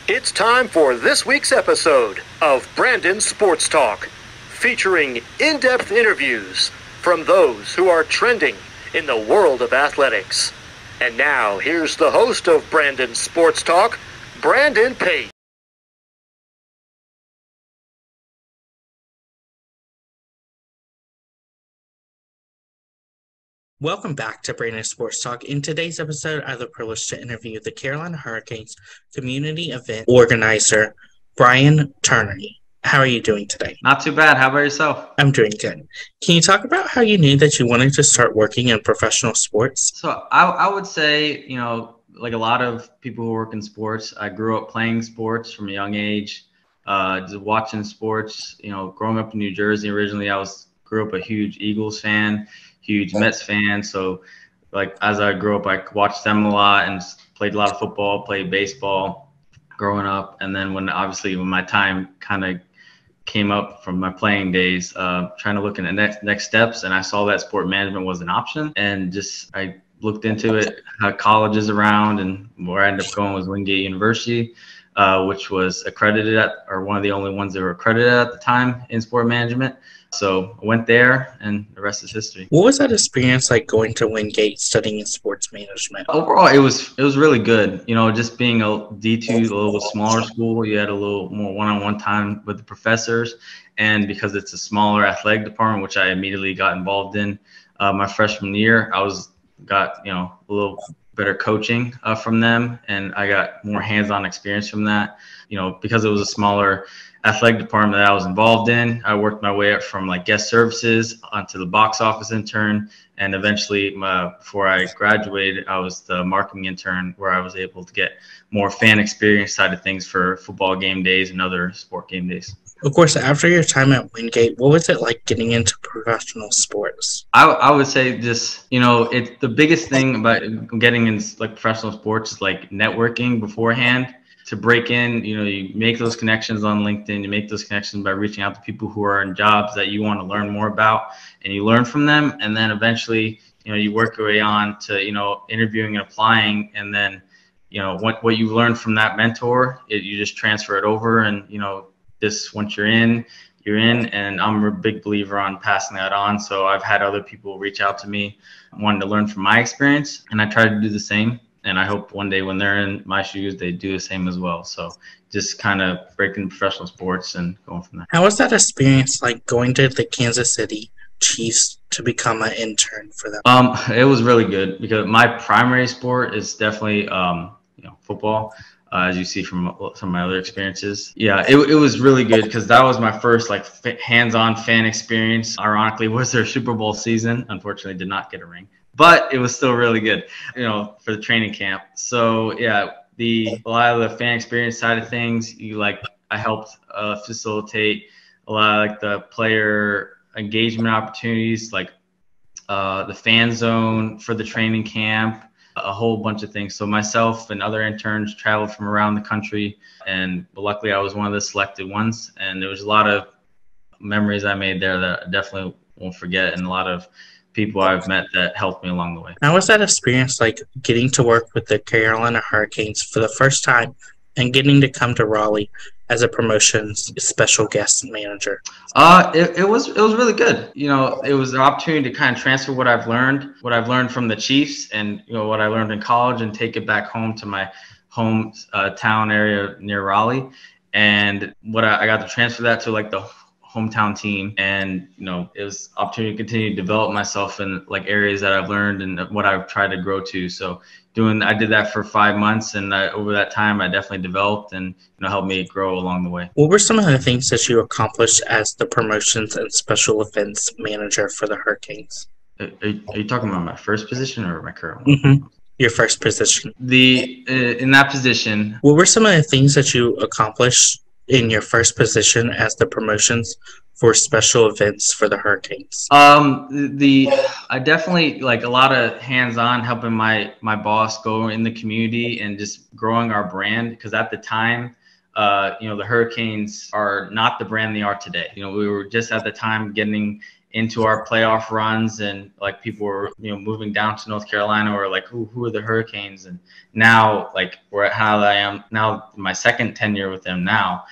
It's time for this week's episode of Brandon Sports Talk, featuring in-depth interviews from those who are trending in the world of athletics. And now, here's the host of Brandon Sports Talk, Brandon Pate. Welcome back to Brandon Sports Talk. In today's episode, I have the privilege to interview the Carolina Hurricanes community event organizer, Brian Turney. How are you doing today? Not too bad. How about yourself? I'm doing good. Can you talk about how you knew that you wanted to start working in professional sports? So I would say, like a lot of people who work in sports, I grew up playing sports from a young age, just watching sports. Growing up in New Jersey originally, grew up a huge Eagles fan, huge Mets fan. So like as I grew up, I watched them a lot and played a lot of football, played baseball growing up. And then when my time kind of came up from my playing days, trying to look in the next steps, and I saw that sport management was an option, and I looked into it, how colleges around, and where I ended up going was Wingate University, which was accredited or one of the only ones that were accredited at the time in sport management. So I went there, and the rest is history. What was that experience like going to Wingate studying in sports management? Overall, it was really good. Just being a D2, a little smaller school, you had a little more one-on-one time with the professors, and because it's a smaller athletic department, which I immediately got involved in my freshman year, got a little better coaching from them, and I got more hands-on experience from that. Because it was a smaller athletic department that I was involved in, I worked my way up from like guest services onto the box office intern, and eventually before I graduated, I was the marketing intern, where I was able to get more fan experience side of things for football game days and other sport game days. Of course, after your time at Wingate, what was it like getting into professional sports? I would say just, it's the biggest thing about getting in like professional sports is like networking beforehand. To break in, you make those connections on LinkedIn, you make those connections by reaching out to people who are in jobs that you want to learn more about, and you learn from them. And then eventually, you work your way on to, interviewing and applying. And then, what you learn from that mentor, you just transfer it over. And, once you're in, and I'm a big believer on passing that on. So I've had other people reach out to me wanting to learn from my experience, and I try to do the same. And I hope one day when they're in my shoes, they do the same as well. So just kind of breaking professional sports and going from there. How was that experience like going to the Kansas City Chiefs to become an intern for them? It was really good because my primary sport is definitely, football. As you see from some of my other experiences. Yeah, it was really good because that was my first like hands-on fan experience. Ironically, was their Super Bowl season. Unfortunately, did not get a ring, but it was still really good, for the training camp. So yeah, a lot of the fan experience side of things, I helped facilitate a lot of like the player engagement opportunities, like the fan zone for the training camp, a whole bunch of things. So myself and other interns traveled from around the country, and luckily I was one of the selected ones. And there was a lot of memories I made there that I definitely won't forget, and a lot of people I've met that helped me along the way. How was that experience like getting to work with the Carolina Hurricanes for the first time and getting to come to Raleigh as a promotions special guest manager? It was really good. It was an opportunity to kind of transfer what I've learned from the Chiefs, and what I learned in college, and take it back home to my home town area near Raleigh. And I got to transfer that to like the hometown team, and it was opportunity to continue to develop myself in like areas that I've learned and what I've tried to grow to. So I did that for 5 months, and over that time I definitely developed and helped me grow along the way. What were some of the things that you accomplished as the promotions and special events manager for the Hurricanes? Are you talking about my first position or my current one? Mm-hmm. Your first position. In that position. What were some of the things that you accomplished in your first position as the promotions for special events for the Hurricanes? I definitely like a lot of hands-on helping my boss go in the community and just growing our brand, because at the time, the Hurricanes are not the brand they are today. We were just at the time getting into our playoff runs, and like people were, moving down to North Carolina, or like, who are the Hurricanes? And now, like, we're at how I am now, my second tenure with them now.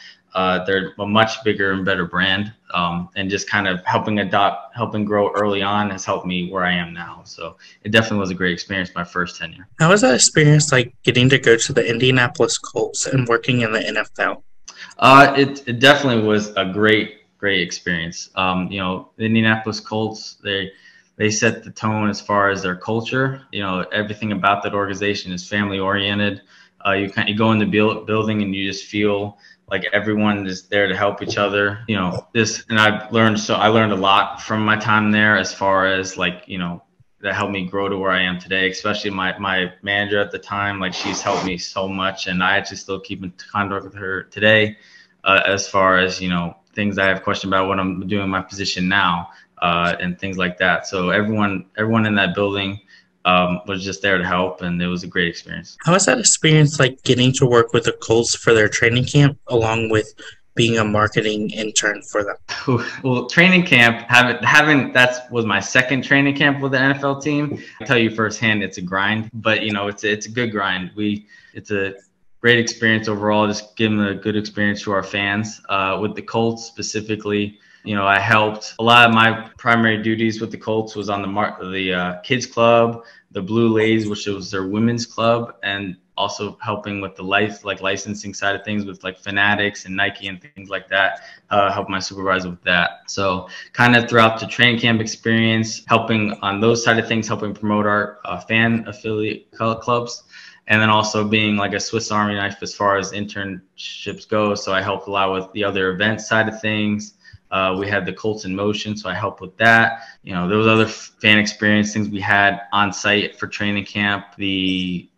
They're a much bigger and better brand, and just kind of helping grow early on has helped me where I am now. So it definitely was a great experience my first tenure. How was that experience like getting to go to the Indianapolis Colts and working in the NFL? It definitely was a great experience. The Indianapolis Colts, they set the tone as far as their culture. Everything about that organization is family oriented. You go in the building and you just feel like everyone is there to help each other. And I learned a lot from my time there, as far as like, that helped me grow to where I am today, especially my manager at the time. Like, she's helped me so much, and I actually still keep in contact with her today, as far as, things I have questions about what I'm doing in my position now, and things like that. So everyone in that building was just there to help, and it was a great experience. How was that experience like getting to work with the Colts for their training camp, along with being a marketing intern for them? Well, training camp, that was my second training camp with the NFL team. I tell you firsthand, it's a grind, but it's a good grind. It's a great experience overall, just giving a good experience to our fans. With the Colts specifically, I helped. A lot of my primary duties with the Colts was on the kids club, the Blue Lays, which was their women's club, and also helping with the licensing side of things with like Fanatics and Nike and things like that. Help my supervisor with that. So kind of throughout the training camp experience, helping on those side of things, helping promote our fan affiliate clubs. And then also being like a Swiss Army knife as far as internships go. So I helped a lot with the other events side of things. We had the Colts in Motion, so I helped with that. There was other fan experience things we had on site for training camp. A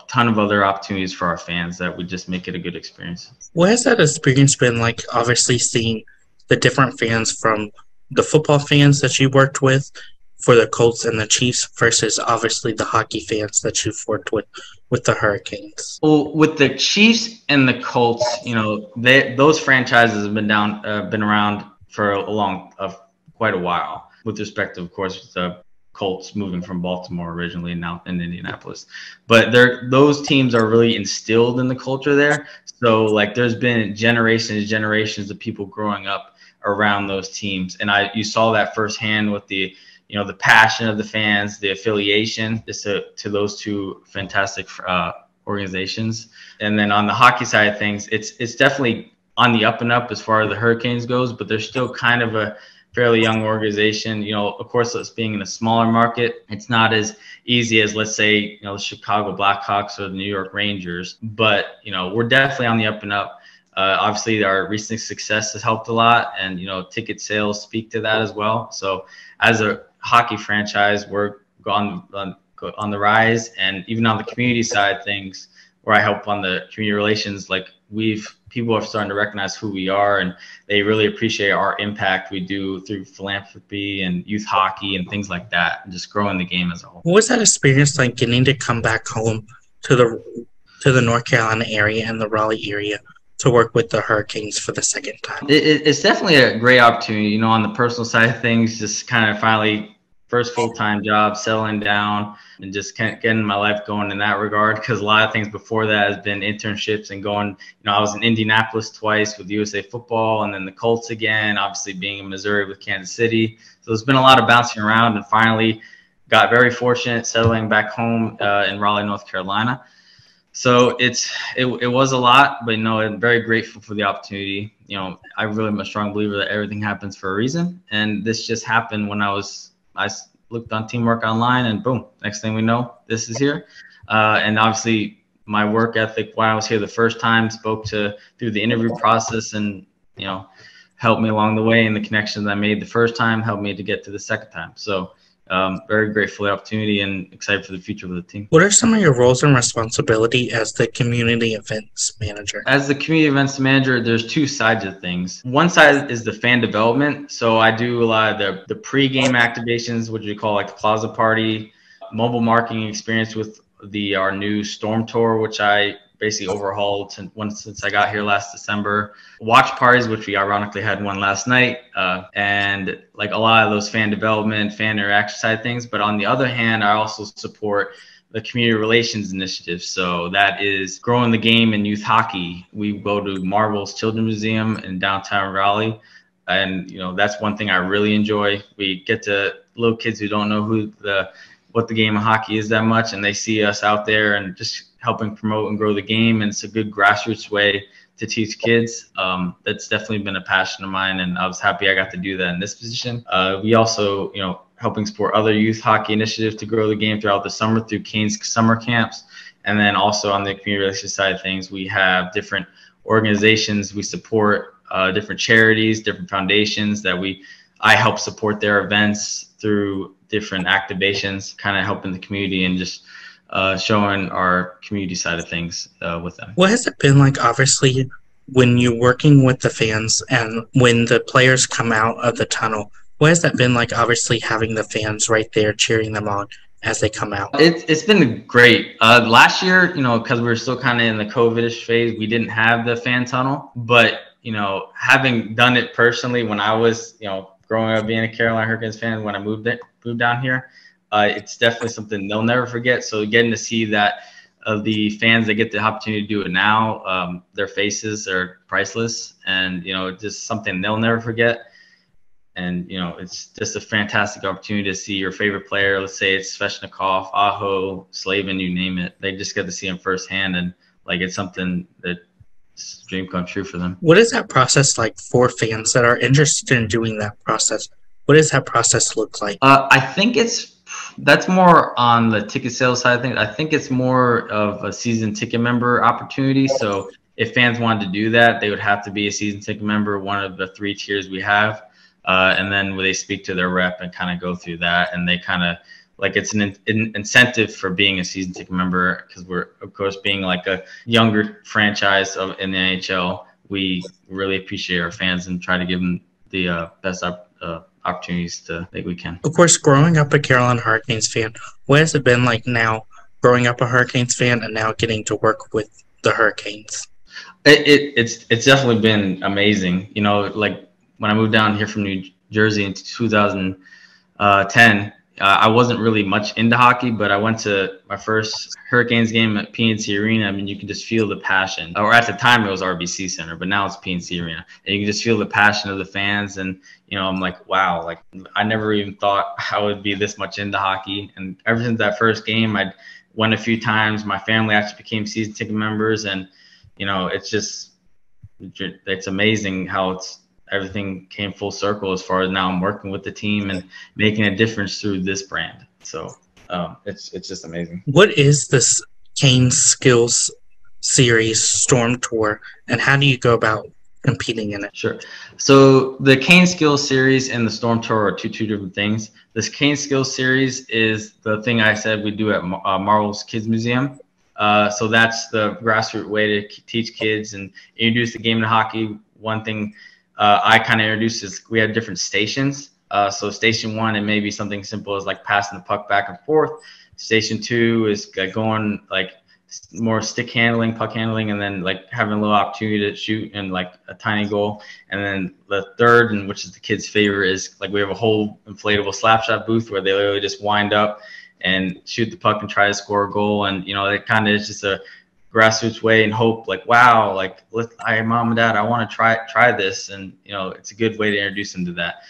ton of other opportunities for our fans that would just make it a good experience. What has that experience been like, obviously seeing the different fans, from the football fans that you worked with for the Colts and the Chiefs versus obviously the hockey fans that you've worked with the Hurricanes? Well, with the Chiefs and the Colts, those franchises have been around for quite a while, with respect to, of course, the Colts moving from Baltimore originally and now in Indianapolis. But those teams are really instilled in the culture there. So like there's been generations of people growing up around those teams. And you saw that firsthand with the passion of the fans, the affiliation to those two fantastic organizations. And then on the hockey side of things, it's definitely on the up and up as far as the Hurricanes goes, but they're still kind of a fairly young organization. Of course, us being in a smaller market, it's not as easy as, let's say, the Chicago Blackhawks or the New York Rangers. But, we're definitely on the up and up. Obviously, our recent success has helped a lot, and, ticket sales speak to that as well. So as a hockey franchise, we're on the rise. And even on the community side of things, where I help on the community relations, like people are starting to recognize who we are, and they really appreciate our impact we do through philanthropy and youth hockey and things like that, and just growing the game as a whole. What was that experience like, getting to come back home to the North Carolina area and the Raleigh area to work with the Hurricanes for the second time? It's definitely a great opportunity. On the personal side of things, just kind of finally first full-time job, settling down, and just getting my life going in that regard. Because a lot of things before that has been internships and going, I was in Indianapolis twice with USA Football, and then the Colts again, obviously being in Missouri with Kansas City. So there's been a lot of bouncing around, and finally got very fortunate settling back home in Raleigh, North Carolina. So it was a lot, but I'm very grateful for the opportunity. I really am a strong believer that everything happens for a reason, and this just happened when I looked on Teamwork Online, and boom, next thing we know, this is here. And obviously my work ethic when I was here the first time spoke through the interview process, and helped me along the way, and the connections I made the first time helped me to get to the second time. So very grateful for the opportunity and excited for the future of the team. What are some of your roles and responsibility as the community events manager? As the community events manager, there's two sides of things. One side is the fan development. So I do a lot of the pre-game activations, which we call like the Plaza Party, mobile marketing experience with our new Storm Tour, which I basically overhauled since I got here last December. Watch parties, which we ironically had one last night, and like a lot of those fan development, fan interaction side things. But on the other hand, I also support the community relations initiative. So that is growing the game in youth hockey. We go to Marvel's Children's Museum in downtown Raleigh. And, that's one thing I really enjoy. We get to little kids who don't know what the game of hockey is that much, and they see us out there and just helping promote and grow the game. And it's a good grassroots way to teach kids. That's definitely been a passion of mine, and I was happy I got to do that in this position. We also, helping support other youth hockey initiatives to grow the game throughout the summer through Canes summer camps. And then also on the community relations side of things, we have different organizations we support, different charities, different foundations that I help support their events through different activations, kind of helping the community and just showing our community side of things with them. What has it been like, obviously, when you're working with the fans and when the players come out of the tunnel? What has that been like, obviously, having the fans right there cheering them on as they come out? It's been great. Last year, because we were still kind of in the COVID-ish phase, we didn't have the fan tunnel. But, having done it personally when I was, growing up being a Carolina Hurricanes fan, when I moved down here, it's definitely something they'll never forget. So getting to see that the fans that get the opportunity to do it now, their faces are priceless, and, just something they'll never forget. And, it's just a fantastic opportunity to see your favorite player. Let's say it's Sveshnikov, Aho, Slavin, you name it. They just get to see him firsthand. And it's something that's a dream come true for them. What is that process like for fans that are interested in doing that process? What does that process look like? I think that's more on the ticket sales side of things. I think it's more of a season ticket member opportunity. So if fans wanted to do that, they would have to be a season ticket member, one of the 3 tiers we have. And then when they speak to their rep and kind of go through that, and they kind of it's an incentive for being a season ticket member, because we're, of course, being like a younger franchise in the NHL, we really appreciate our fans and try to give them the best opportunities that we can. Of course, growing up a Carolina Hurricanes fan, what has it been like now growing up a Hurricanes fan and now getting to work with the Hurricanes? It's definitely been amazing. When I moved down here from New Jersey in 2010, I wasn't really much into hockey, but I went to my first Hurricanes game at PNC Arena. I mean, you can just feel the passion. Or at the time, it was RBC Center, but now it's PNC Arena. And you can just feel the passion of the fans. And, I'm like, wow, I never even thought I would be this much into hockey. And ever since that first game, I went a few times. My family actually became season ticket members. And, it's amazing how everything came full circle as far as now I'm working with the team and making a difference through this brand. So it's just amazing. What is this Canes Skills Series Storm Tour, and how do you go about competing in it? Sure. So the Canes Skills Series and the Storm Tour are two different things. This Canes Skills Series is the thing I said we do at Marvel's Kids Museum. So that's the grassroots way to teach kids and introduce the game of hockey. One thing I kind of introduced is we have different stations. So station 1, it may be something simple as passing the puck back and forth. Station 2 is going more stick handling, puck handling, and then having a little opportunity to shoot and a tiny goal. And then the third, and which is the kids' favorite, is we have a whole inflatable slap shot booth where they literally just wind up and shoot the puck and try to score a goal. And it kind of is just a grassroots way and hope wow, mom and dad, I want to try this. And it's a good way to introduce them to that.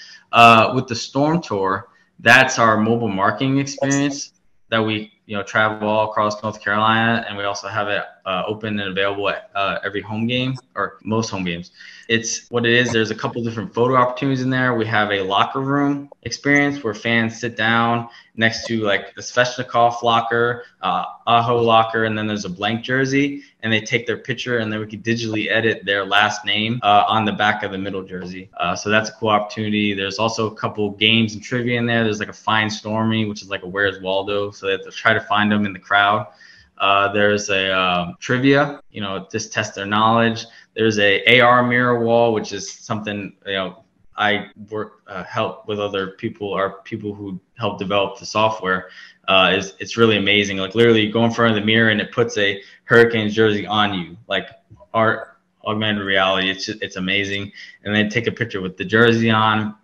With the Storm Tour, that's our mobile marketing experience that we travel all across North Carolina, and we also have it open and available at every home game, or most home games. It's what it is. There's a couple different photo opportunities in there. We have a locker room experience where fans sit down next to the Sveshnikov locker, Aho locker, and then there's a blank jersey, and they take their picture, and then we can digitally edit their last name on the back of the middle jersey. So that's a cool opportunity. There's also a couple games and trivia in there. There's a Find Stormy, which is a Where's Waldo, so they have to try to find them in the crowd. There's a trivia, just test their knowledge. There's a AR mirror wall, which is something, I work help with other people or people who help develop the software. It's really amazing. Like literally you go in front of the mirror and it puts a Hurricanes jersey on you, like our augmented reality. It's amazing. And then take a picture with the jersey on,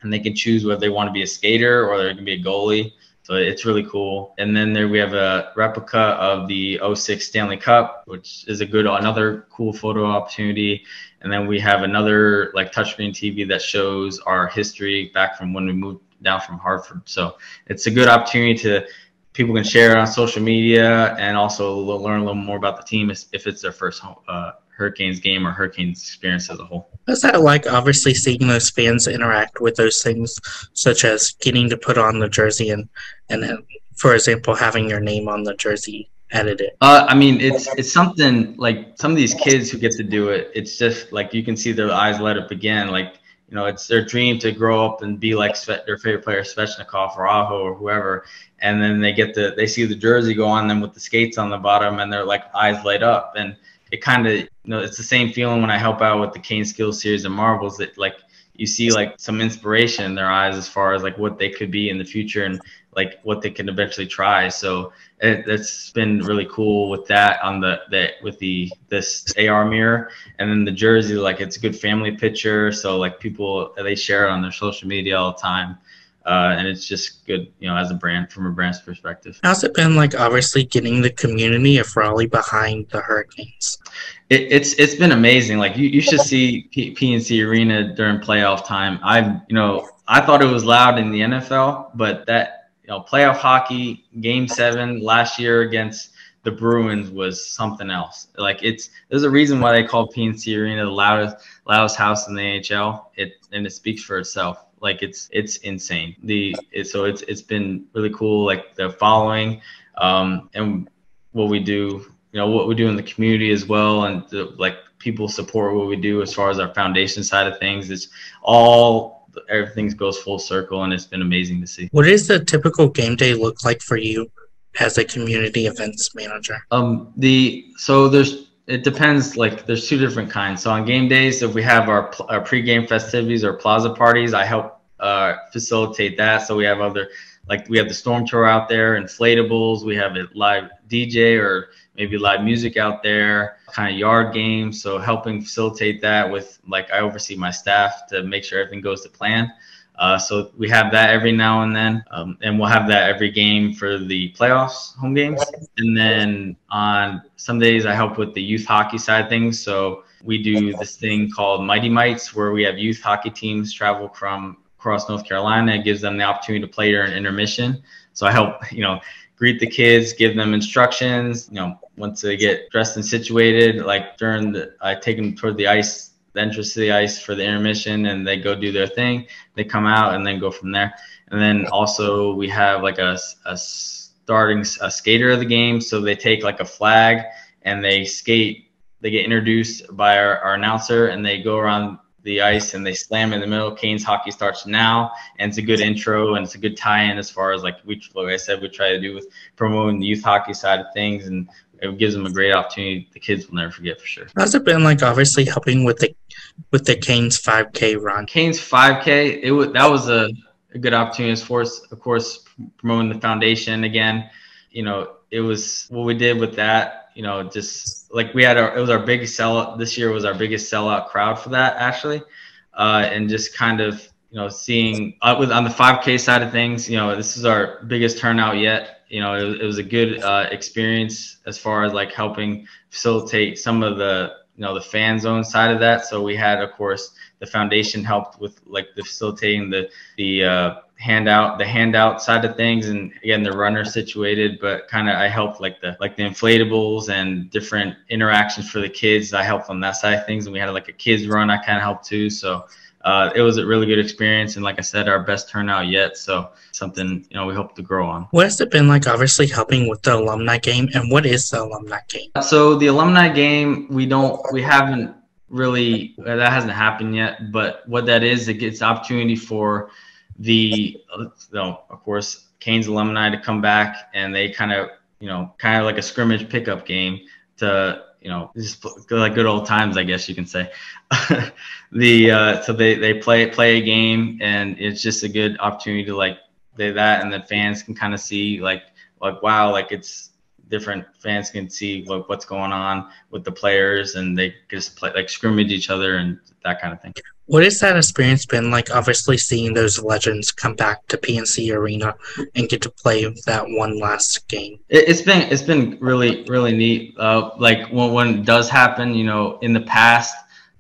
and they can choose whether they want to be a skater or they're going to be a goalie. So it's really cool. And then there we have a replica of the '06 Stanley Cup, which is another cool photo opportunity. And then we have another like touchscreen TV that shows our history back from when we moved down from Hartford. So it's a good opportunity to people can share it on social media and also learn a little more about the team if it's their first Hurricanes game or Hurricanes experience as a whole. What's that like, obviously, seeing those fans interact with those things, such as getting to put on the jersey and for example, having your name on the jersey edited? I mean, it's something like some of these kids who get to do it, it's just like you can see their eyes light up again. Like, you know, it's their dream to grow up and be like their favorite player, Svechnikov or Aho or whoever. And then they see the jersey go on them with the skates on the bottom and their like eyes light up. And it kind of, you know, it's the same feeling when I help out with the Kane Skills series of marbles that like you see like some inspiration in their eyes as far as like what they could be in the future and like what they can eventually try. So it's been really cool with that on this AR mirror, and then the jersey, like it's a good family picture. So like they share it on their social media all the time. And it's just good, you know, as a brand, from a brand's perspective. How's it been like, obviously, getting the community of Raleigh behind the Hurricanes? It's been amazing. Like you should see PNC Arena during playoff time. I thought it was loud in the NFL, but that, you know, playoff hockey Game 7 last year against the Bruins was something else. Like there's a reason why they call PNC Arena the loudest house in the NHL. And it speaks for itself. Like it's insane. It's been really cool. Like the following, and what we do, you know, what we do in the community as well, and like people support what we do as far as our foundation side of things. Everything goes full circle, and it's been amazing to see. What does the typical game day look like for you as a community events manager? It depends. Like there's two different kinds. So on game days, if we have our pregame festivities or plaza parties, I help facilitate that. So we have we have the Storm Tour out there, inflatables. We have a live DJ or maybe live music out there, kind of yard games. So helping facilitate that with I oversee my staff to make sure everything goes to plan. So we have that every now and then, and we'll have that every game for the playoffs, home games. And then on some days I help with the youth hockey side of things. So we do this thing called Mighty Mites, where we have youth hockey teams travel from across North Carolina. It gives them the opportunity to play during intermission. So I help, you know, greet the kids, give them instructions, you know, once they get dressed and situated, I take them toward the ice, the entrance to the ice for the intermission, and they go do their thing. They come out and then go from there. And then also we have a skater of the game. So they take a flag and they skate. They get introduced by our announcer, and they go around the ice and they slam in the middle. Canes hockey starts now, and it's a good intro and it's a good tie-in as far as like I said, we try to do with promoting the youth hockey side of things, and it gives them a great opportunity the kids will never forget for sure. How's it been obviously helping with the Canes 5K run? Canes 5K, that was a good opportunity for us, of course, promoting the foundation again. You know, it was what we did with that. You know, just like it was our biggest sellout this year. Was our biggest sellout crowd for that actually, and just kind of seeing on the 5K side of things. You know, this is our biggest turnout yet. You know, it was a good experience as far as helping facilitate some of the the fan zone side of that. So we had, of course, the foundation helped with the facilitating the handout side of things, and again the runner situated, but kind of I helped the inflatables and different interactions for the kids. I helped on that side of things, and we had a kids run I kind of helped too. So it was a really good experience, and like I said, our best turnout yet. So something we hope to grow on. What has it been obviously helping with the alumni game, and what is the alumni game? So the alumni game, we haven't really, that hasn't happened yet, but what that is, it gets opportunity for of course, Canes alumni to come back, and they kind of like a scrimmage pickup game to just like good old times, I guess you can say. So they play a game, and it's just a good opportunity to like play that, and the fans can kind of see like wow, like it's different. Fans can see what's going on with the players, and they just play like scrimmage each other and that kind of thing. What has that experience been like, obviously seeing those legends come back to PNC Arena and get to play that one last game? It's been really, really neat. Like when it does happen, in the past,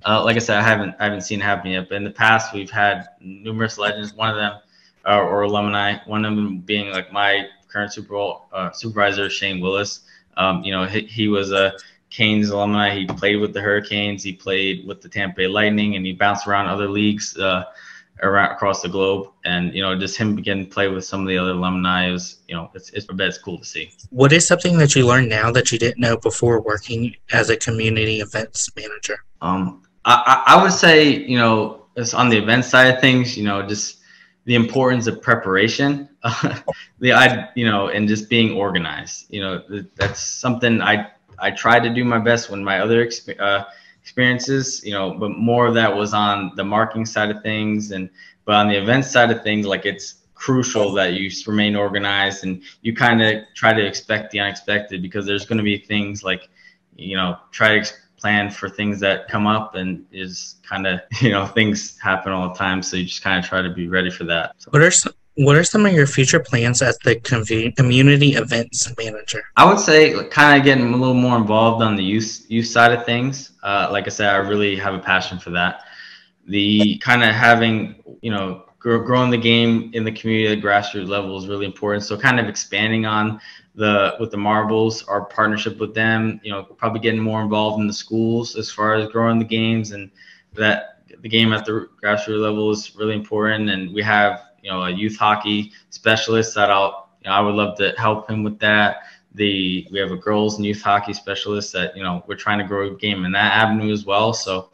like I said, I haven't seen it happen yet, but in the past we've had numerous legends. One of them, or alumni, one of them being like my current Super Bowl supervisor, Shane Willis. He was a Canes alumni. He played with the Hurricanes. He played with the Tampa Bay Lightning, and he bounced around other leagues around across the globe. And just him begin to play with some of the other alumni is, it's cool to see. What is something that you learned now that you didn't know before working as a community events manager? I would say, it's on the event side of things, just the importance of preparation, and just being organized. That's something I tried to do my best when my other experiences, but more of that was on the marketing side of things. But on the event side of things, like it's crucial that you remain organized and you kind of try to expect the unexpected, because there's going to be things like, try to plan for things that come up, and is kind of, things happen all the time. So you just kind of try to be ready for that. So. What are some of your future plans as the community events manager? I would say kind of getting a little more involved on the youth side of things. Like I said, I really have a passion for that. The kind of having, growing the game in the community at the grassroots level is really important. So kind of expanding on with the Marbles, our partnership with them, probably getting more involved in the schools as far as growing the games, and that the game at the grassroots level is really important. And we have, a youth hockey specialist that I would love to help him with that. We have a girls and youth hockey specialist that, we're trying to grow a game in that avenue as well. So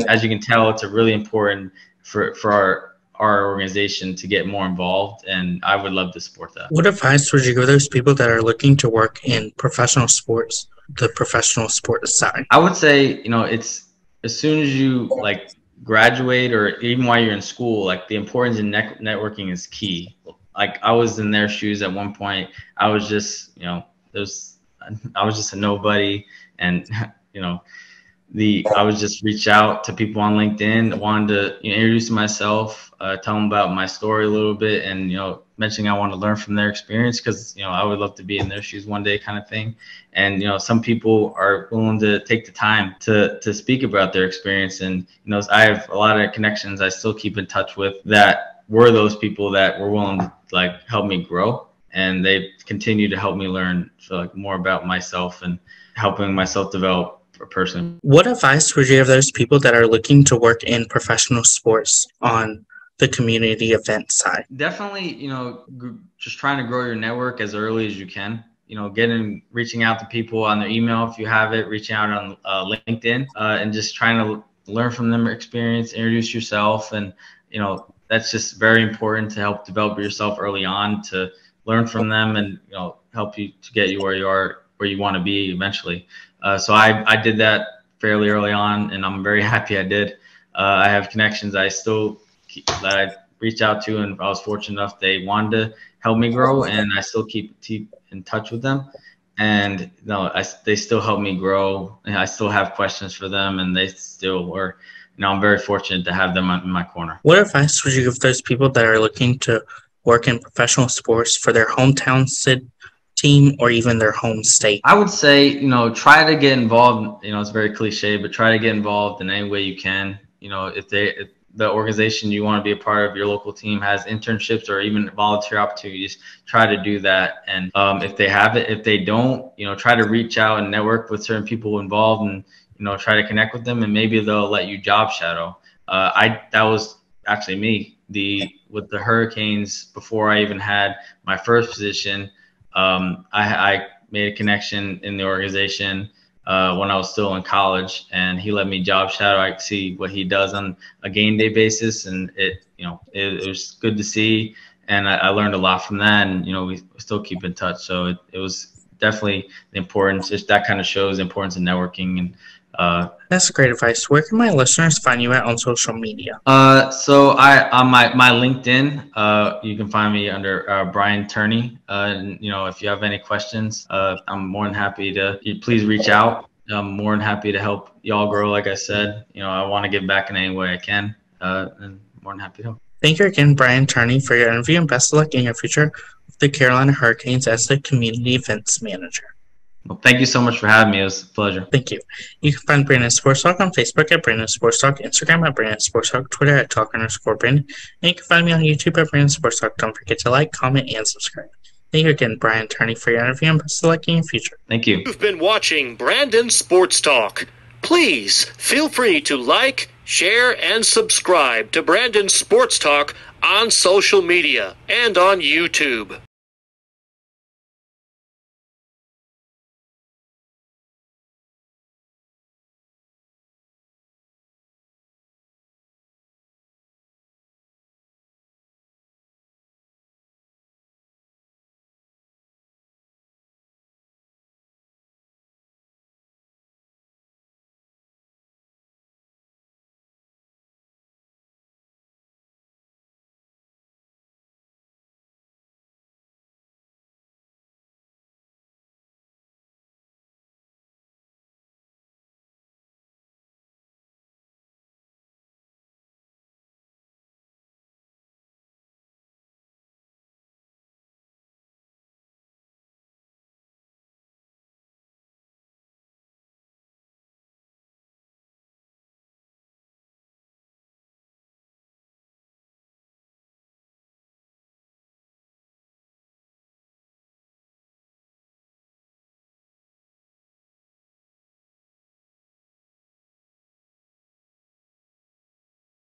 as you can tell, it's a really important for our organization to get more involved, and I would love to support that. What advice would you give those people that are looking to work in professional sports, the professional sports side? I would say, it's as soon as you graduate, or even while you're in school, like the importance in networking is key. Like I was in their shoes at one point. I was just, I was just a nobody, and I would just reach out to people on LinkedIn. I wanted to introduce myself, tell them about my story a little bit, and mentioning I want to learn from their experience, because I would love to be in their shoes one day, kind of thing. And some people are willing to take the time to speak about their experience. And I have a lot of connections I still keep in touch with that were those people that were willing to help me grow, and they continue to help me learn more about myself and helping myself develop person. What advice would you give those people that are looking to work in professional sports on the community event side? Definitely, just trying to grow your network as early as you can. Reaching out to people on their email if you have it, reaching out on LinkedIn, and just trying to learn from them experience, introduce yourself, and that's just very important to help develop yourself early on, to learn from them and help you to get you where you want to be eventually. So I did that fairly early on, and I'm very happy I did. I have connections that I reached out to, and I was fortunate enough they wanted to help me grow, and I still keep in touch with them. And they still help me grow, and I still have questions for them, and they still were. I'm very fortunate to have them in my corner. What advice would you give those people that are looking to work in professional sports for their hometown team or even their home state? I would say, try to get involved. It's very cliche, but try to get involved in any way you can. If the organization you want to be a part of, your local team, has internships or even volunteer opportunities, try to do that. And if they have it, if they don't, try to reach out and network with certain people involved, and try to connect with them, and maybe they'll let you job shadow. That was actually me. With the Hurricanes, before I even had my first position, I made a connection in the organization when I was still in college, and he let me job shadow. I could see what he does on a game day basis, and it was good to see, and I learned a lot from that. And we still keep in touch. So it was definitely the importance. That kind of shows the importance of networking. And that's great advice. Where can my listeners find you at on social media? So I on my LinkedIn, you can find me under Brian Turney. And, if you have any questions, I'm more than happy to. Please reach out. I'm more than happy to help y'all grow. Like I said, I want to give back in any way I can, and more than happy to help. Thank you again, Brian Turney, for your interview, and best of luck in your future with the Carolina Hurricanes as the community events manager. Well, thank you so much for having me. It was a pleasure. Thank you. You can find Brandon Sports Talk on Facebook at Brandon Sports Talk, Instagram at Brandon Sports Talk, Twitter at Talk_Brandon, and you can find me on YouTube at Brandon Sports Talk. Don't forget to like, comment, and subscribe. Thank you again, Brian Turney, for your interview, and best of luck in your future. Thank you. You've been watching Brandon Sports Talk. Please feel free to like, share, and subscribe to Brandon Sports Talk on social media and on YouTube.